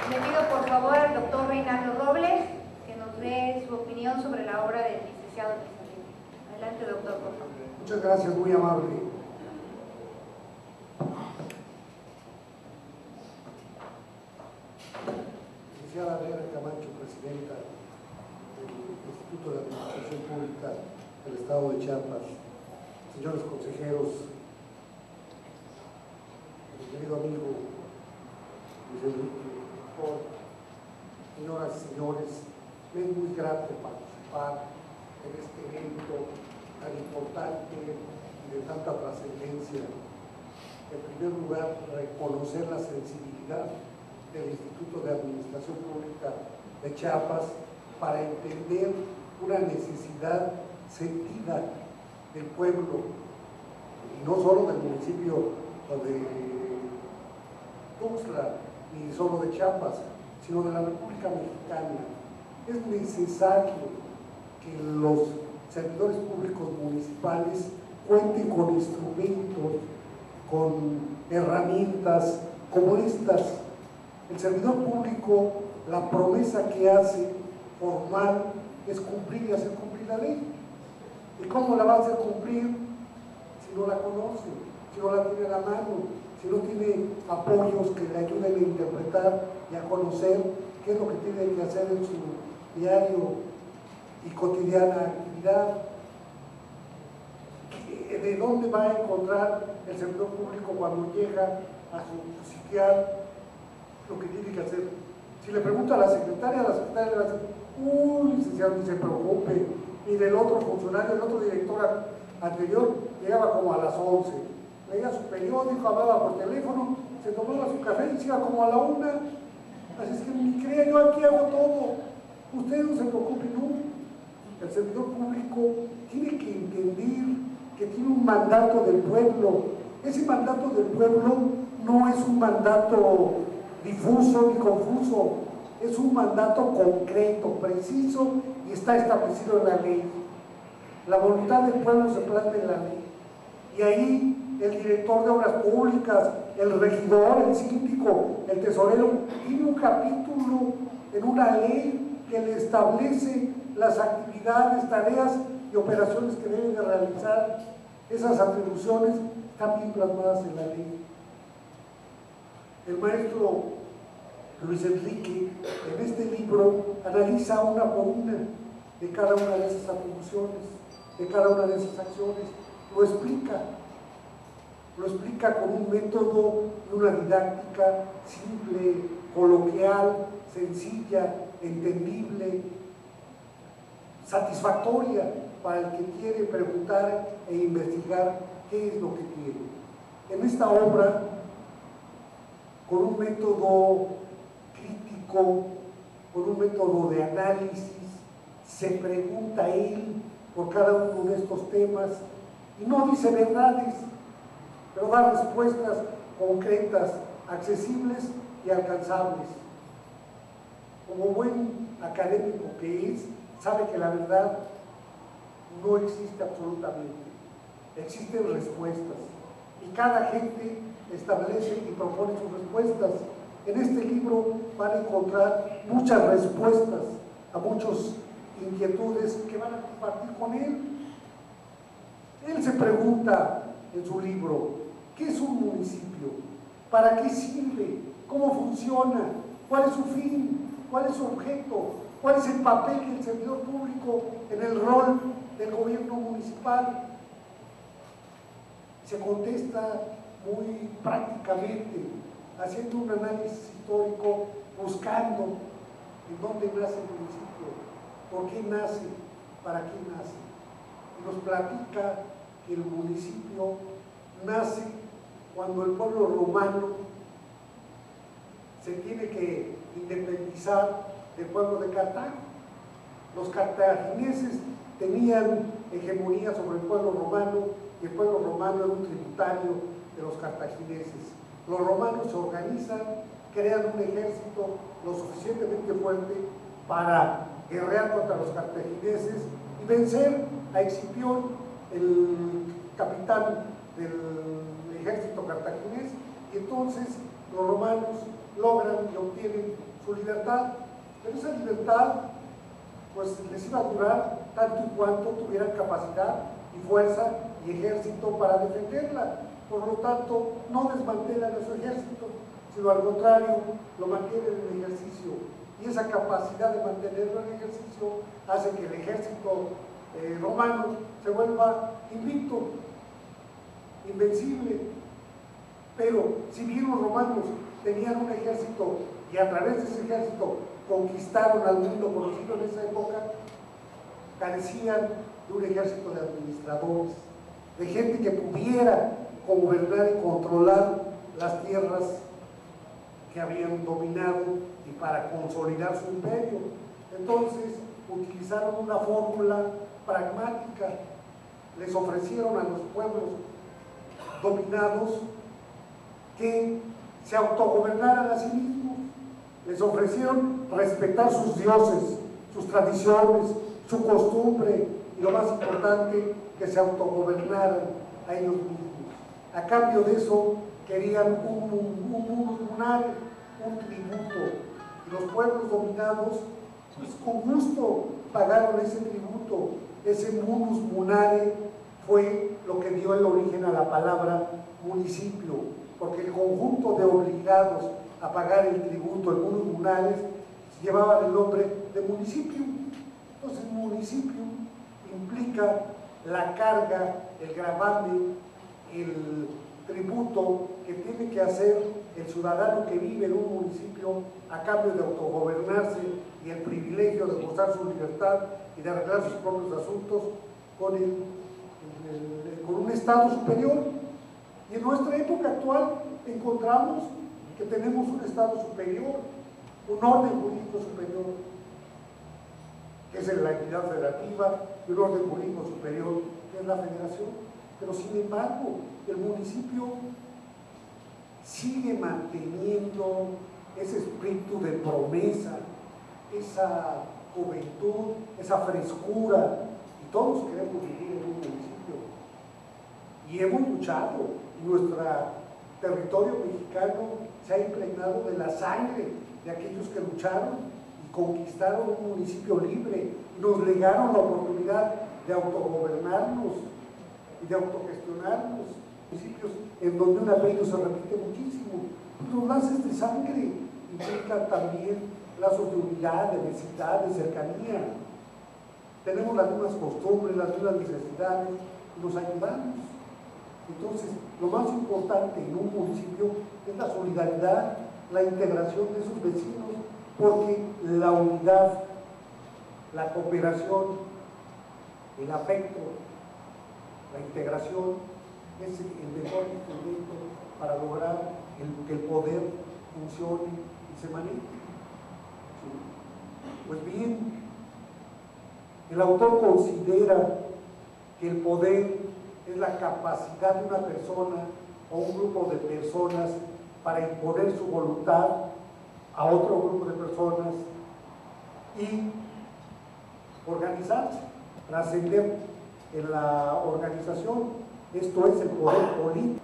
Le pido por favor al doctor Reinaldo Robles que nos dé su opinión sobre la obra del licenciado Luis Enrique. Adelante, doctor, por favor. Muchas gracias, muy amable. Licenciada Vera Camacho, presidenta del Instituto de Administración Pública del Estado de Chiapas, señores consejeros, mi querido amigo Luis Enrique, señoras y señores, me es muy grato participar en este evento tan importante y de tanta trascendencia. En primer lugar, reconocer la sensibilidad del Instituto de Administración Pública de Chiapas para entender una necesidad sentida del pueblo, y no solo del municipio de Tuxtla, ni solo de Chiapas, sino de la República Mexicana. Es necesario que los servidores públicos municipales cuenten con instrumentos, con herramientas como estas. El servidor público, la promesa que hace formal es cumplir y hacer cumplir la ley. ¿Y cómo la va a hacer cumplir si no la conoce, si no la tiene a la mano, si no tiene apoyos que le ayuden a interpretar y a conocer qué es lo que tiene que hacer en su diario y cotidiana actividad? ¿De dónde va a encontrar el servidor público cuando llega a su sitial lo que tiene que hacer? Si le pregunta a la secretaria le va a decir: uy, licenciado, ni se preocupe. Y del otro funcionario, el otro director anterior, llegaba como a las 11, leía su periódico, hablaba por teléfono, se tomaba su café y se iba como a la 1. Así es que ni crea, yo aquí hago todo, usted no se preocupe, no. El servidor público tiene que entender que tiene un mandato del pueblo. Ese mandato del pueblo no es un mandato difuso ni confuso, es un mandato concreto, preciso y está establecido en la ley. La voluntad del pueblo se plasma en la ley. Y ahí el director de obras públicas, el regidor, el síndico, el tesorero, tiene un capítulo en una ley que le establece las actividades, tareas y operaciones que deben de realizar. Esas atribuciones están bien plasmadas en la ley. El maestro Luis Enrique en este libro analiza una por una de cada una de esas atribuciones, de cada una de esas acciones, lo explica con un método y una didáctica simple, coloquial, sencilla, entendible, satisfactoria para el que quiere preguntar e investigar qué es lo que quiere. En esta obra, con un método crítico, con un método de análisis, se pregunta él por cada uno de estos temas y no dice verdades, pero da respuestas concretas, accesibles y alcanzables. Como buen académico que es, sabe que la verdad no existe absolutamente, existen respuestas y cada gente establece y propone sus respuestas. En este libro van a encontrar muchas respuestas a muchas inquietudes que van a compartir con él. Él se pregunta en su libro: ¿qué es un municipio? ¿Para qué sirve? ¿Cómo funciona? ¿Cuál es su fin? ¿Cuál es su objeto? ¿Cuál es el papel del servidor público en el rol del gobierno municipal? Se contesta muy prácticamente, haciendo un análisis histórico, buscando en dónde nace el municipio, por qué nace, para qué nace. Y nos platica que el municipio nace cuando el pueblo romano se tiene que independizar del pueblo de Cartago. Los cartagineses tenían hegemonía sobre el pueblo romano y el pueblo romano era un tributario de los cartagineses. Los romanos se organizan, crean un ejército lo suficientemente fuerte para guerrear contra los cartagineses y vencer a Escipión, el capitán del ejército cartaginés, y entonces los romanos logran y obtienen su libertad, pero esa libertad pues les iba a durar tanto y cuanto tuvieran capacidad y fuerza y ejército para defenderla. Por lo tanto, no desmantelan a su ejército, sino al contrario, lo mantienen en ejercicio. Y esa capacidad de mantenerlo en ejercicio hace que el ejército romano se vuelva invicto, invencible. Pero si bien los romanos tenían un ejército y a través de ese ejército conquistaron al mundo conocido en esa época, carecían de un ejército de administradores, de gente que pudiera gobernar y controlar las tierras que habían dominado y para consolidar su imperio. Entonces utilizaron una fórmula pragmática, les ofrecieron a los pueblos dominados que se autogobernaran a sí mismos, les ofrecieron respetar sus dioses, sus tradiciones, su costumbre y lo más importante, que se autogobernaran a ellos mismos. A cambio de eso querían un munare, un tributo, y los pueblos dominados pues con gusto pagaron ese tributo. Ese munus munare fue lo que dio el origen a la palabra municipio, porque el conjunto de obligados a pagar el tributo, el munus munares, llevaban el nombre de municipio. Entonces municipio implica la carga, el gravamen, el tributo que tiene que hacer el ciudadano que vive en un municipio a cambio de autogobernarse y el privilegio de gozar su libertad y de arreglar sus propios asuntos con un Estado superior. Y en nuestra época actual encontramos que tenemos un Estado superior, un orden jurídico superior, que es la entidad federativa, y un orden jurídico superior, que es la federación. Pero sin embargo, el municipio sigue manteniendo ese espíritu de promesa, esa juventud, esa frescura, y todos queremos vivir en un municipio. Y hemos luchado, y nuestro territorio mexicano se ha impregnado de la sangre de aquellos que lucharon y conquistaron un municipio libre, y nos legaron la oportunidad de autogobernarnos y de autogestionarnos. Municipios en donde un apellido se repite muchísimo. Los lazos de sangre implican también lazos de unidad, de vecindad, de cercanía. Tenemos las mismas costumbres, las mismas necesidades, y nos ayudamos. Entonces, lo más importante en un municipio es la solidaridad, la integración de sus vecinos, porque la unidad, la cooperación, el afecto, la integración es el mejor instrumento para lograr que el poder funcione y se maneje. ¿Sí? Pues bien, el autor considera que el poder es la capacidad de una persona o un grupo de personas para imponer su voluntad a otro grupo de personas y organizarse, trascender en la organización. Esto es el poder político.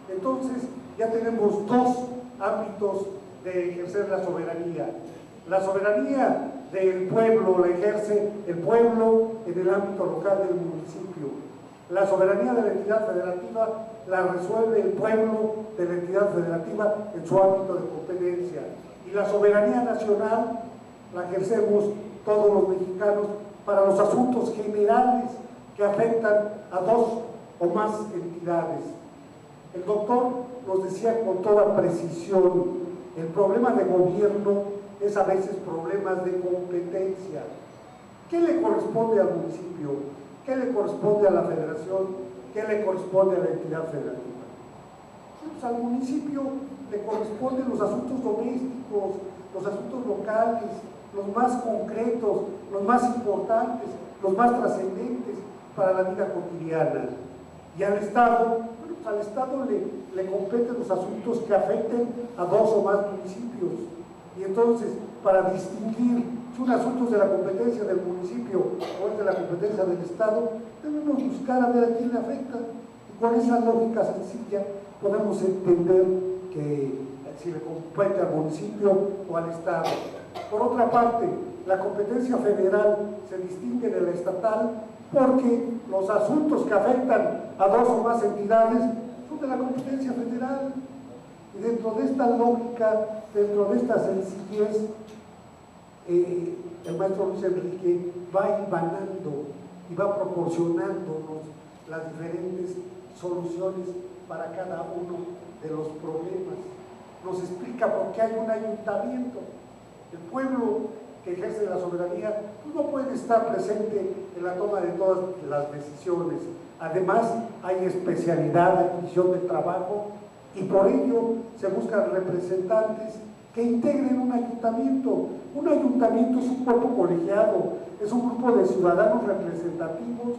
Entonces ya tenemos dos ámbitos de ejercer la soberanía. La soberanía del pueblo la ejerce el pueblo en el ámbito local del municipio. La soberanía de la entidad federativa la resuelve el pueblo de la entidad federativa en su ámbito de competencia. Y la soberanía nacional la ejercemos todos los mexicanos para los asuntos generales que afectan a dos o más entidades. El doctor nos decía con toda precisión, el problema de gobierno es a veces problemas de competencia. ¿Qué le corresponde al municipio? ¿Qué le corresponde a la federación? ¿Qué le corresponde a la entidad federativa? Pues al municipio le corresponden los asuntos domésticos, los asuntos locales, los más concretos, los más importantes, los más trascendentes para la vida cotidiana. Y al Estado, bueno, pues al Estado le competen los asuntos que afecten a dos o más municipios. Y entonces, para distinguir si un asunto es de la competencia del municipio o es de la competencia del Estado, debemos buscar a ver a quién le afecta. Y con esa lógica sencilla podemos entender que si le compete al municipio o al Estado. Por otra parte, la competencia federal se distingue de la estatal porque los asuntos que afectan a dos o más entidades son de la competencia federal. Y dentro de esta lógica, dentro de esta sencillez, el maestro Luis Enrique va hilvanando y va proporcionándonos las diferentes soluciones para cada uno de los problemas. Nos explica por qué hay un ayuntamiento. El pueblo que ejerce la soberanía no puede estar presente en la toma de todas las decisiones. Además, hay especialidad, hay división de trabajo, y por ello se buscan representantes que integren un ayuntamiento. Un ayuntamiento es un cuerpo colegiado, es un grupo de ciudadanos representativos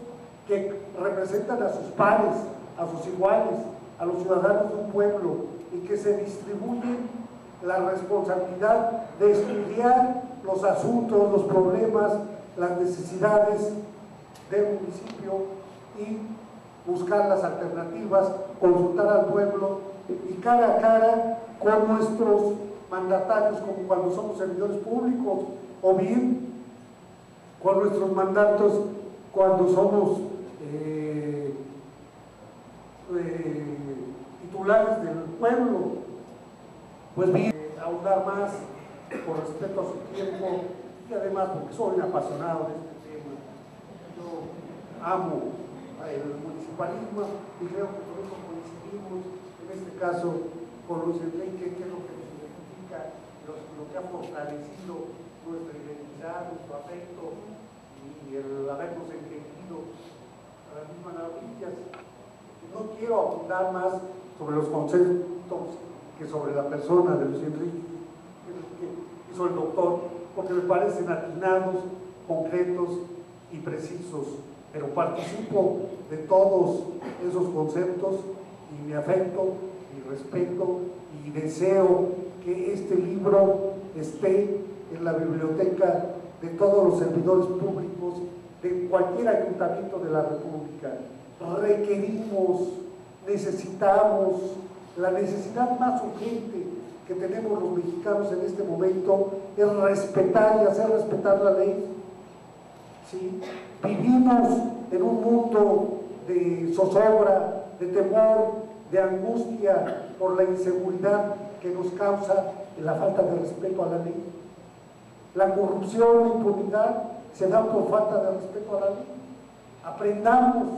que representan a sus pares, a sus iguales, a los ciudadanos de un pueblo, y que se distribuyen la responsabilidad de estudiar los asuntos, los problemas, las necesidades del municipio y buscar las alternativas, consultar al pueblo y cara a cara con nuestros mandatarios, como cuando somos servidores públicos, o bien con nuestros mandatos cuando somos titulares del pueblo. Pues bien, ahondar más por respeto a su tiempo y además porque soy un apasionado de este tema. Yo amo el municipalismo y creo que por eso coincidimos, en este caso con Luis Enrique, que es lo que nos identifica, lo que ha fortalecido nuestra identidad, nuestro afecto y el habernos entendido a las mismas maravillas. No quiero abundar más sobre los conceptos que sobre la persona de Luis Enrique y sobre el doctor, porque me parecen atinados, concretos y precisos, pero participo de todos esos conceptos y me afecto y respeto y deseo que este libro esté en la biblioteca de todos los servidores públicos de cualquier ayuntamiento de la República. Requerimos, necesitamos, la necesidad más urgente que tenemos los mexicanos en este momento es respetar y hacer respetar la ley. ¿Sí? Vivimos en un mundo de zozobra, de temor, de angustia por la inseguridad que nos causa la falta de respeto a la ley. La corrupción, la impunidad se da por falta de respeto a la ley. Aprendamos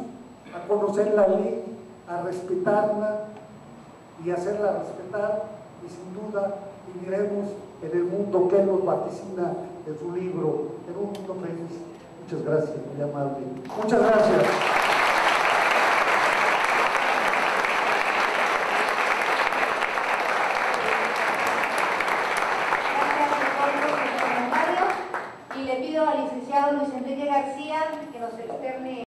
a conocer la ley, a respetarla y hacerla respetar, y sin duda viviremos en el mundo que él nos vaticina en su libro, en un mundo feliz. Muchas gracias, muy amable. Muchas gracias.